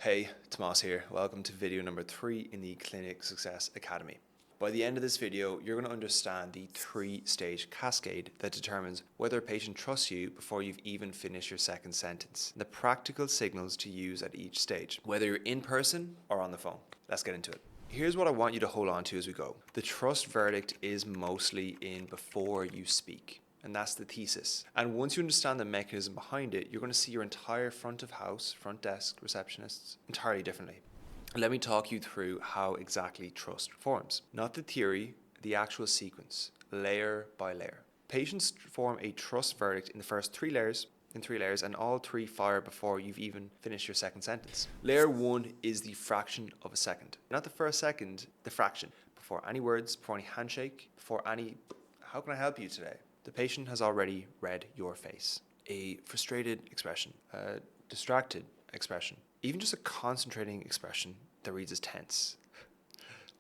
Hey, Tomas here. Welcome to video number 3 in the Clinic Success Academy. By the end of this video, you're going to understand the 3-stage cascade that determines whether a patient trusts you before you've even finished your second sentence, and the practical signals to use at each stage, whether you're in person or on the phone. Let's get into it. Here's what I want you to hold on to as we go. The trust verdict is mostly in before you speak. And that's the thesis. And once you understand the mechanism behind it, you're going to see your entire front of house, front desk, receptionists entirely differently. Let me talk you through how exactly trust forms. Not the theory, the actual sequence, layer by layer. Patients form a trust verdict in the first 3 layers, and all 3 fire before you've even finished your second sentence. Layer 1 is the fraction of a second. Not the first second, the fraction. Before any words, before any handshake, before any, how can I help you today? The patient has already read your face. A frustrated expression, a distracted expression, even just a concentrating expression that reads as tense.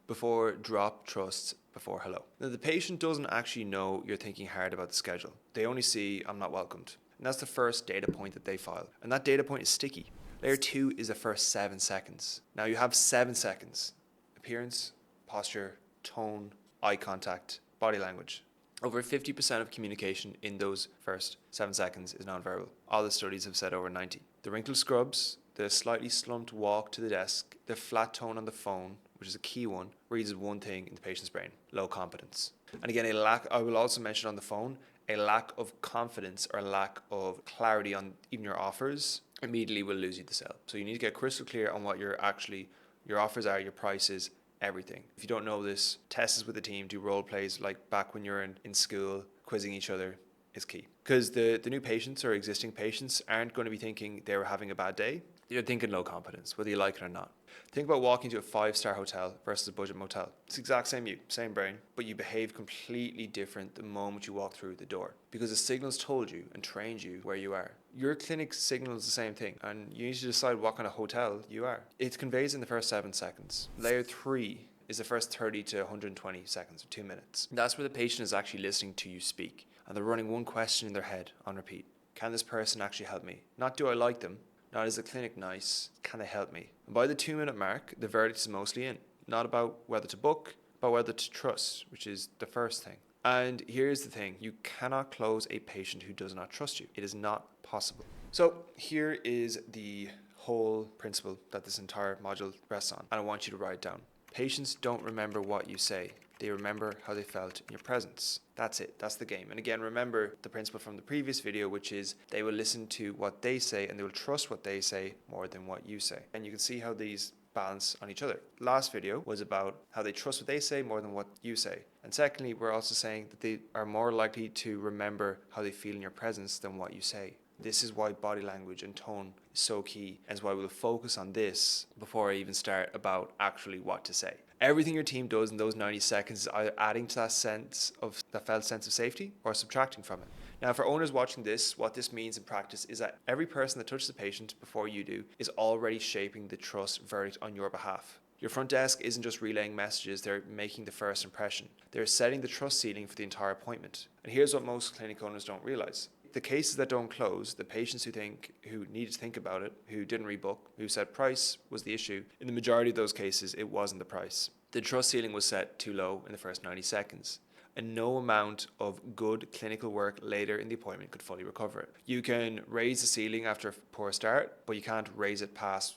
Before drop, trust, before hello. Now the patient doesn't actually know you're thinking hard about the schedule. They only see I'm not welcomed. And that's the first data point that they file. And that data point is sticky. Layer 2 is the first 7 seconds. Now you have 7 seconds. Appearance, posture, tone, eye contact, body language. Over 50% of communication in those first 7 seconds is nonverbal. All the studies have said over 90. The wrinkled scrubs, the slightly slumped walk to the desk, the flat tone on the phone, which is a key one, reads one thing in the patient's brain: low competence. And again, I will also mention on the phone, a lack of confidence or lack of clarity on even your offers immediately will lose you the sale. So you need to get crystal clear on what your offers are, your prices, everything. If you don't know this, test this with the team, do role plays like back when you're in school, quizzing each other is key. Because the new patients or existing patients aren't going to be thinking they were having a bad day. They're thinking low competence, whether you like it or not. Think about walking to a 5-star hotel versus a budget motel. It's the exact same you, same brain, but you behave completely different the moment you walk through the door because the signals told you and trained you where you are. Your clinic signals the same thing, and you need to decide what kind of hotel you are. It conveys in the first 7 seconds. Layer 3 is the first 30 to 120 seconds, or 2 minutes. That's where the patient is actually listening to you speak, and they're running one question in their head on repeat. Can this person actually help me? Not do I like them? Not is the clinic nice? Can they help me? And by the 2-minute mark, the verdict is mostly in. Not about whether to book, but whether to trust, which is the first thing. And here's the thing, you cannot close a patient who does not trust you. It is not possible. So here is the whole principle that this entire module rests on, and I want you to write it down. Patients don't remember what you say. They remember how they felt in your presence. That's it. That's the game. And again, remember the principle from the previous video, which is they will listen to what they say and they will trust what they say more than what you say. And you can see how these balance on each other. Last video was about how they trust what they say more than what you say. And secondly, we're also saying that they are more likely to remember how they feel in your presence than what you say. This is why body language and tone is so key, and is why we'll focus on this before I even start about actually what to say. Everything your team does in those 90 seconds is either adding to that felt sense of safety or subtracting from it. Now, for owners watching this, what this means in practice is that every person that touches the patient before you do is already shaping the trust verdict on your behalf. Your front desk isn't just relaying messages, they're making the first impression. They're setting the trust ceiling for the entire appointment. And here's what most clinic owners don't realize. The cases that don't close, the patients who needed to think about it, who didn't rebook, who said price was the issue, in the majority of those cases, it wasn't the price. The trust ceiling was set too low in the first 90 seconds. And no amount of good clinical work later in the appointment could fully recover it. You can raise the ceiling after a poor start, but you can't raise it past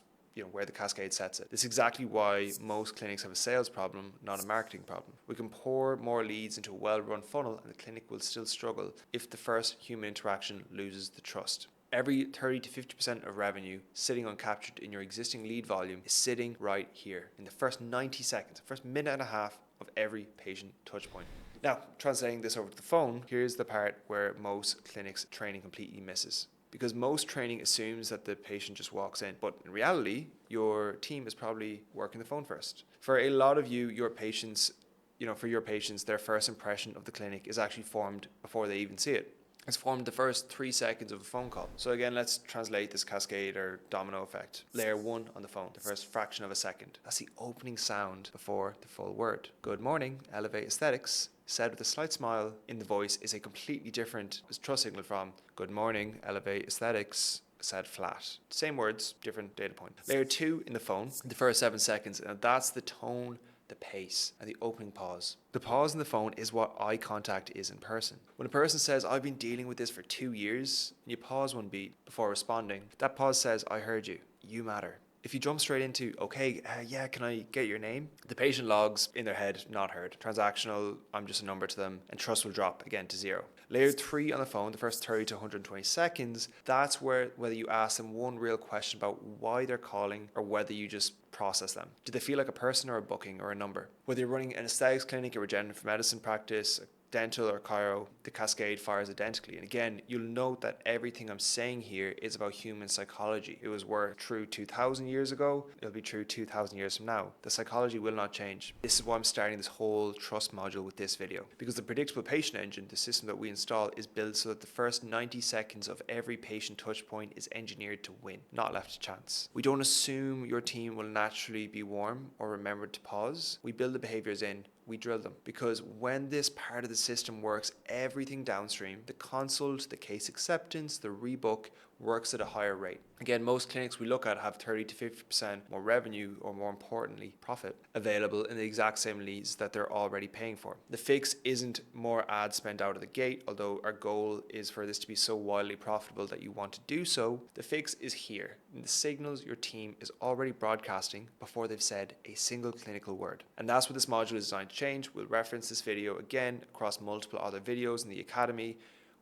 where the Cascade sets it. This is exactly why most clinics have a sales problem, not a marketing problem. We can pour more leads into a well-run funnel and the clinic will still struggle if the first human interaction loses the trust. Every 30 to 50% of revenue sitting uncaptured in your existing lead volume is sitting right here in the first 90 seconds, first minute and a half of every patient touch point. Now, translating this over to the phone, here's the part where most clinics training completely misses. Because most training assumes that the patient just walks in. But in reality, your team is probably working the phone first. For a lot of you, your patients, their first impression of the clinic is actually formed before they even see it. It's formed the first 3 seconds of a phone call. So again, let's translate this cascade or domino effect. Layer 1 on the phone, the first fraction of a second. That's the opening sound before the full word. Good morning, Elevate Aesthetics. Said with a slight smile in the voice is a completely different trust signal from good morning, Elevate Aesthetics, said flat. Same words, different data point. Layer 2 in the phone, the first 7 seconds, and that's the tone, the pace, and the opening pause. The pause in the phone is what eye contact is in person. When a person says, I've been dealing with this for 2 years, and you pause one beat before responding, that pause says, I heard you, you matter. If you jump straight into, okay, yeah, can I get your name? The patient logs in their head, not heard. Transactional, I'm just a number to them, and trust will drop again to 0. Layer 3 on the phone, the first 30 to 120 seconds, that's where whether you ask them one real question about why they're calling or whether you just process them. Do they feel like a person or a booking or a number? Whether you're running an aesthetics clinic, a regenerative medicine practice, dental or chiro, the Cascade fires identically. And again, you'll note that everything I'm saying here is about human psychology. It was true 2,000 years ago, it'll be true 2,000 years from now. The psychology will not change. This is why I'm starting this whole trust module with this video, because the predictable patient engine, the system that we install, is built so that the first 90 seconds of every patient touch point is engineered to win, not left to chance. We don't assume your team will naturally be warm or remember to pause. We build the behaviors in, we drill them, because when this part of the system works, everything downstream, the consult, the case acceptance, the rebook, works at a higher rate. Again, most clinics we look at have 30 to 50% more revenue, or more importantly, profit, available in the exact same leads that they're already paying for. The fix isn't more ad spend out of the gate, although our goal is for this to be so wildly profitable that you want to do so. The fix is here, in the signals your team is already broadcasting before they've said a single clinical word. And that's what this module is designed to change. We'll reference this video again across multiple other videos in the Academy.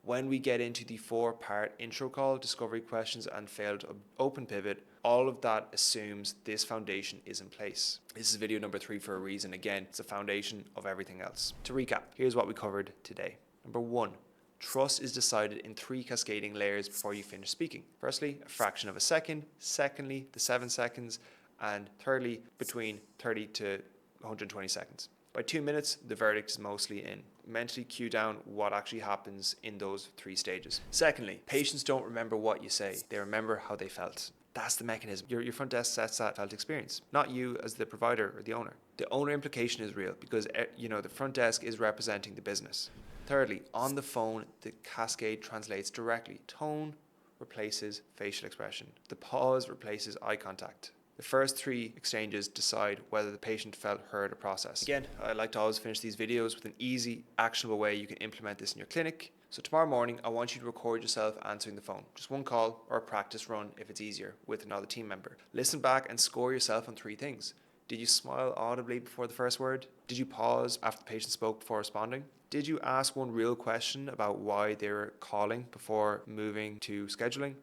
When we get into the 4-part intro call, discovery questions, and failed open pivot, all of that assumes this foundation is in place. This is video number 3 for a reason. Again, it's the foundation of everything else. To recap, here's what we covered today. Number 1, trust is decided in 3 cascading layers before you finish speaking. Firstly, a fraction of a second. Secondly, the 7 seconds. And thirdly, between 30 to 120 seconds. By 2 minutes, the verdict is mostly in. Mentally cue down what actually happens in those 3 stages. Secondly, patients don't remember what you say. They remember how they felt. That's the mechanism. Your front desk sets that felt experience, not you as the provider or the owner. The owner implication is real because the front desk is representing the business. Thirdly, on the phone, the cascade translates directly. Tone replaces facial expression. The pause replaces eye contact. The first 3 exchanges decide whether the patient felt heard or processed. Again, I like to always finish these videos with an easy, actionable way you can implement this in your clinic. So tomorrow morning, I want you to record yourself answering the phone. Just one call or a practice run if it's easier with another team member. Listen back and score yourself on 3 things. Did you smile audibly before the first word? Did you pause after the patient spoke before responding? Did you ask one real question about why they were calling before moving to scheduling?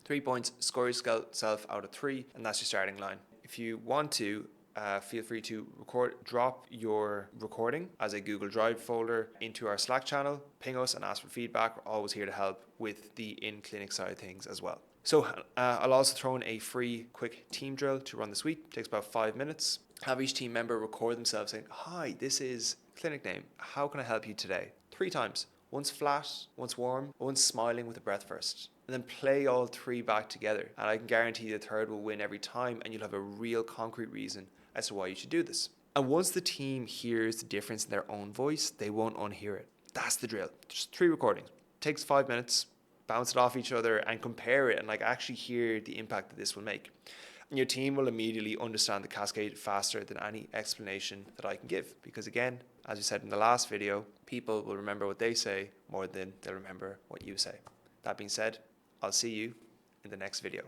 3 points, score yourself out of 3, and that's your starting line. If you want to, feel free to drop your recording as a Google Drive folder into our Slack channel, ping us and ask for feedback. We're always here to help with the in-clinic side of things as well. So I'll also throw in a free quick team drill to run this week. It takes about 5 minutes. Have each team member record themselves saying, hi, this is clinic name. How can I help you today? 3 times. Once flat, once warm, once smiling with a breath first. And then play all 3 back together. And I can guarantee the third will win every time, and you'll have a real concrete reason as to why you should do this. And once the team hears the difference in their own voice, they won't unhear it. That's the drill. Just 3 recordings. It takes 5 minutes. Bounce it off each other and compare it and actually hear the impact that this will make. And your team will immediately understand the cascade faster than any explanation that I can give. Because again, as we said in the last video, people will remember what they say more than they'll remember what you say. That being said, I'll see you in the next video.